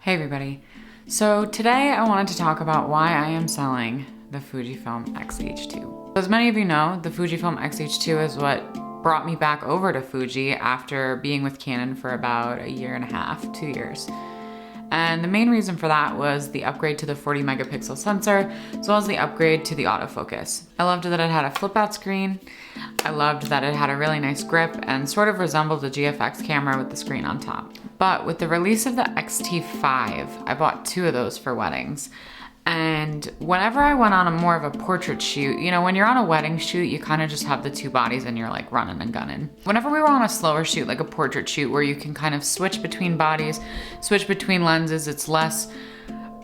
Hey everybody. So today I wanted to talk about why I am selling the Fujifilm X-H2. As many of you know, the Fujifilm X-H2 is what brought me back over to Fuji after being with Canon for about a year and a half, 2 years. And the main reason for that was the upgrade to the 40 megapixel sensor, as well as the upgrade to the autofocus. I loved that it had a flip out screen. I loved that it had a really nice grip and sort of resembled a GFX camera with the screen on top. But with the release of the X-T5, I bought 2 of those for weddings. And whenever I went on a more of a portrait shoot, you know, when you're on a wedding shoot, you kind of just have the 2 bodies and you're like running and gunning. Whenever we were on a slower shoot, like a portrait shoot where you can kind of switch between bodies, switch between lenses, it's less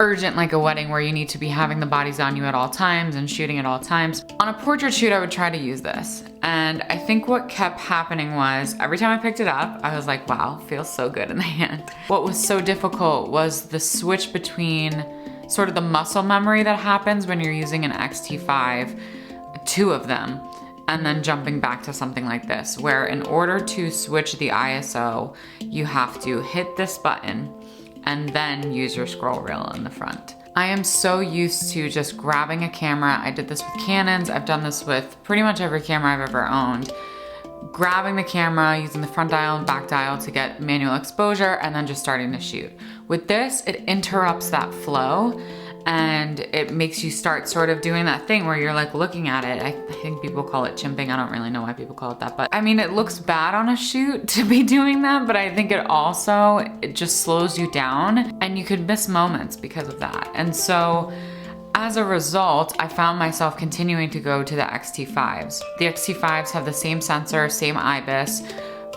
urgent like a wedding where you need to be having the bodies on you at all times and shooting at all times. On a portrait shoot, I would try to use this. And I think what kept happening was every time I picked it up, I was like, wow, feels so good in the hand. What was so difficult was the switch between sort of the muscle memory that happens when you're using an X-T5, 2 of them, and then jumping back to something like this, where in order to switch the ISO, you have to hit this button and then use your scroll wheel in the front. I am so used to just grabbing a camera. I did this with Canons. I've done this with pretty much every camera I've ever owned. Grabbing the camera, using the front dial and back dial to get manual exposure, and then just starting to shoot. With this, it interrupts that flow and it makes you start sort of doing that thing where you're like looking at it. I think people call it chimping. I don't really know why people call it that, but I mean, it looks bad on a shoot to be doing that, but I think it just slows you down and you could miss moments because of that. And so as a result, I found myself continuing to go to the X-T5s. The X-T5s have the same sensor, same IBIS.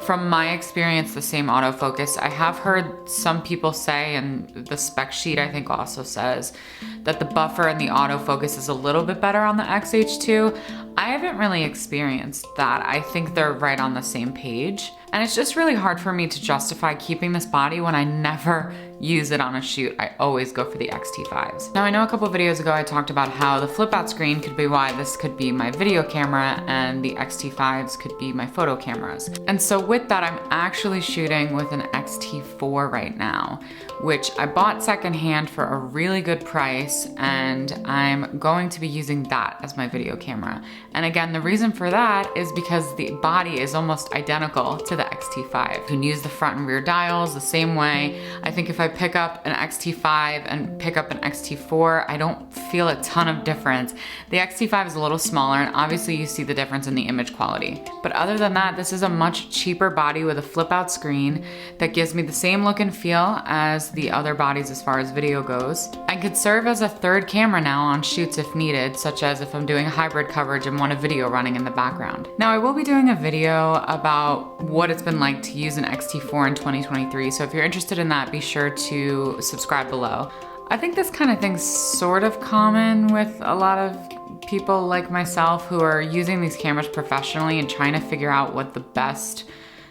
From my experience, the same autofocus. I have heard some people say, and the spec sheet I think also says, that the buffer and the autofocus is a little bit better on the X-H2. I haven't really experienced that. I think they're right on the same page. And it's just really hard for me to justify keeping this body when I never use it on a shoot. I always go for the X-T5s. Now I know a couple videos ago I talked about how the flip out screen could be why this could be my video camera and the X-T5s could be my photo cameras. And so with that, I'm actually shooting with an X-T4 right now, which I bought secondhand for a really good price, and I'm going to be using that as my video camera. And again, the reason for that is because the body is almost identical to the X-T5. You can use the front and rear dials the same way. I think if I pick up an X-T5 and pick up an X-T4, I don't feel a ton of difference. The X-T5 is a little smaller, and obviously you see the difference in the image quality. But other than that, this is a much cheaper body with a flip out screen that gives me the same look and feel as the other bodies as far as video goes. I could serve as a third camera now on shoots if needed, such as if I'm doing hybrid coverage and want a video running in the background. Now I will be doing a video about what it's been like to use an X-T4 in 2023, so if you're interested in that, be sure to subscribe below. I think this kind of thing's sort of common with a lot of people like myself who are using these cameras professionally and trying to figure out what the best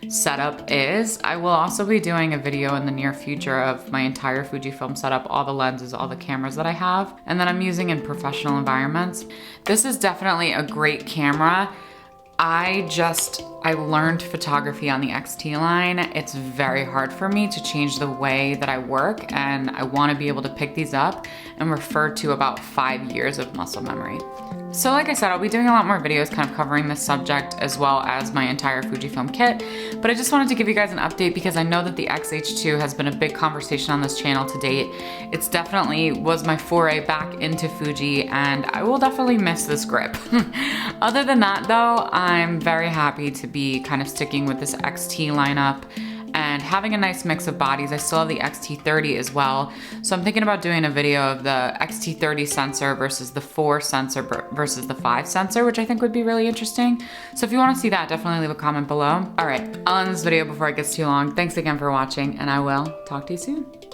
setup is. I will also be doing a video in the near future of my entire Fujifilm setup, all the lenses, all the cameras that I have, and that I'm using in professional environments. This is definitely a great camera. I learned photography on the XT line. It's very hard for me to change the way that I work, and I want to be able to pick these up and refer to about 5 years of muscle memory. So like I said, I'll be doing a lot more videos kind of covering this subject as well as my entire Fujifilm kit, but I just wanted to give you guys an update because I know that the X-H2 has been a big conversation on this channel to date. It's definitely was my foray back into Fuji, and I will definitely miss this grip. Other than that though, I'm very happy to be kind of sticking with this XT lineup and having a nice mix of bodies. I still have the X-T30 as well. So I'm thinking about doing a video of the X-T30 sensor versus the 4 sensor versus the 5 sensor, which I think would be really interesting. So if you want to see that, definitely leave a comment below. All right, I'll end this video before it gets too long. Thanks again for watching, and I will talk to you soon.